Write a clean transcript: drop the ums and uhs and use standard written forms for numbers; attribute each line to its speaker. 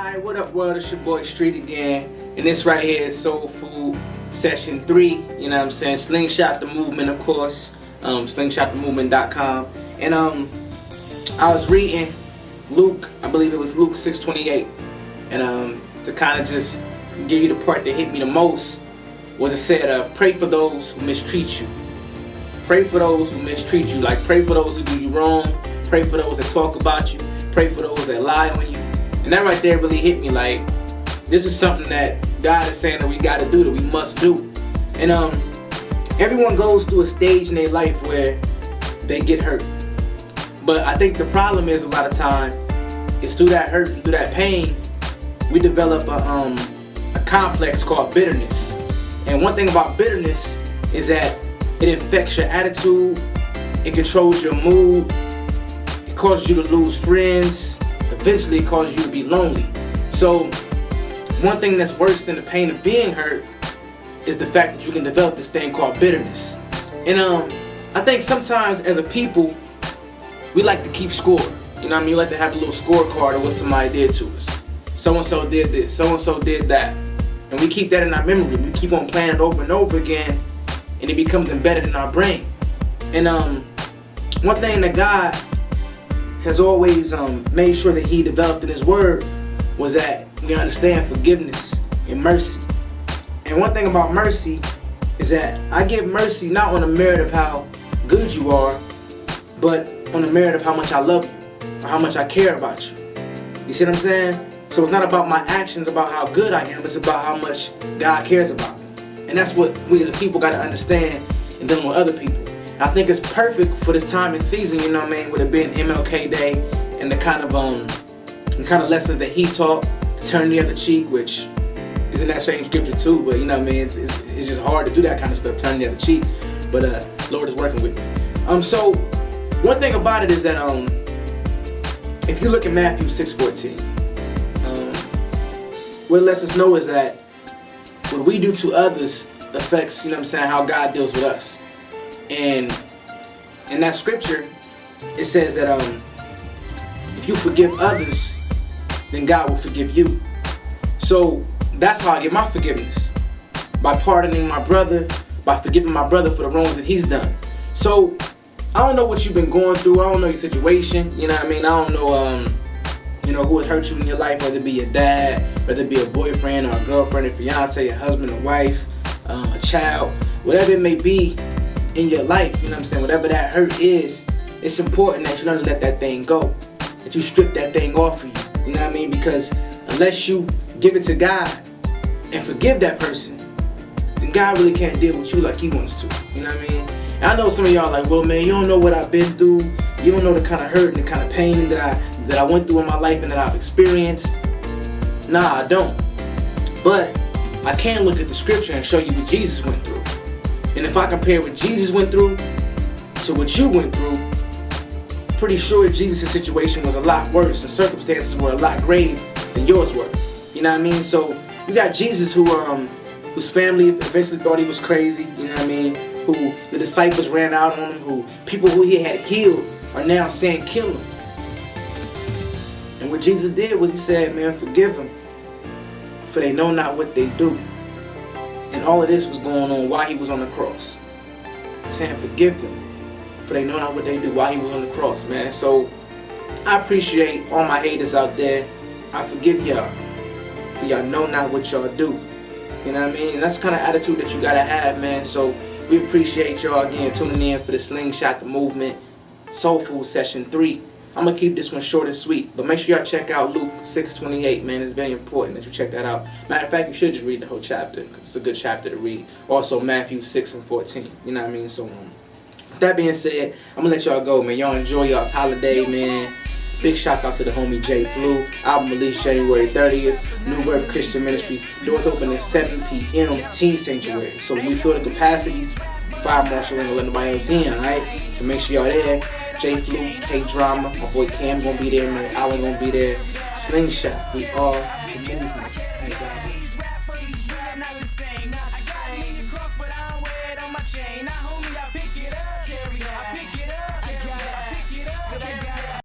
Speaker 1: Alright, what up world, it's your boy Street again, and this right here is Soulfood Session 3, you know what I'm saying, Slingshot the Movement of course, slingshotthemovement.com, and I was reading Luke, I believe it was Luke 6:28, and to kind of just give you the part that hit me the most, was it said, pray for those who mistreat you. Pray for those who mistreat you, like pray for those who do you wrong, pray for those that talk about you, pray for those that lie on you. And that right there really hit me, like, this is something that God is saying that we got to do, that we must do. And everyone goes through a stage in their life where they get hurt. But I think the problem is a lot of time, is through that hurt and through that pain, we develop a complex called bitterness. And one thing about bitterness is that it infects your attitude, it controls your mood, it causes you to lose friends, eventually it causes you to be lonely. So one thing that's worse than the pain of being hurt is the fact that you can develop this thing called bitterness. And I think sometimes as a people, we like to keep score. You know what I mean? We like to have a little scorecard of what somebody did to us. So-and-so did this, so-and-so did that. And we keep that in our memory. We keep on playing it over and over again, and it becomes embedded in our brain. And one thing that God has always made sure that He developed in His Word was that we understand forgiveness and mercy. And one thing about mercy is that I give mercy not on the merit of how good you are, but on the merit of how much I love you or how much I care about you. You see what I'm saying? So it's not about my actions, about how good I am, it's about how much God cares about me. And that's what we as a people got to understand in dealing with other people. I think it's perfect for this time and season, you know what I mean, with it being MLK Day and the kind of lessons that he taught, to turn the other cheek, which is in that same scripture too, but you know what I mean, it's just hard to do that kind of stuff, turn the other cheek, but Lord is working with me. So one thing about it is that if you look at Matthew 6:14, what it lets us know is that what we do to others affects, you know what I'm saying, how God deals with us. And in that scripture, it says that if you forgive others, then God will forgive you. So that's how I get my forgiveness, by pardoning my brother, by forgiving my brother for the wrongs that he's done. So I don't know what you've been going through. I don't know your situation. You know what I mean? I don't know, who has hurt you in your life, whether it be your dad, whether it be a boyfriend or a girlfriend, a fiance, a husband, a wife, a child, whatever it may be in your life, you know what I'm saying, whatever that hurt is, it's important that you learn to let that thing go, that you strip that thing off of you, you know what I mean, because unless you give it to God and forgive that person, then God really can't deal with you like He wants to, you know what I mean. And I know some of y'all like, well man, you don't know what I've been through, you don't know the kind of hurt and the kind of pain that I went through in my life and that I've experienced. Nah, I don't. But I can look at the scripture and show you what Jesus went through. And if I compare what Jesus went through to what you went through, pretty sure Jesus' situation was a lot worse and circumstances were a lot grave than yours were. You know what I mean? So you got Jesus whose family eventually thought he was crazy, you know what I mean? Who the disciples ran out on him, who people who he had healed are now saying kill him. And what Jesus did was he said, man, forgive them, for they know not what they do. And all of this was going on while he was on the cross. Saying forgive them, for they know not what they do while he was on the cross, man. So I appreciate all my haters out there. I forgive y'all, for y'all know not what y'all do. You know what I mean? And that's the kind of attitude that you gotta have, man. So we appreciate y'all again tuning in for the Slingshot the Movement Soulfood Session 3. I'm going to keep this one short and sweet, but make sure y'all check out Luke 6:28, man. It's very important that you check that out. Matter of fact, you should just read the whole chapter, because it's a good chapter to read. Also, Matthew 6:14, you know what I mean? So, with that being said, I'm going to let y'all go, man. Y'all enjoy y'all's holiday, man. Big shout out to the homie J Flu. Album released January 30th. New Birth Christian Ministries. Doors open at 7 p.m. Teen Sanctuary. So when we fill the capacities, Fire Marshal ain't gonna let nobody else in, alright? So make sure y'all there. J Flu, K Drama, my boy Cam gonna be there, man. Alan gonna be there. Slingshot, we are the movement.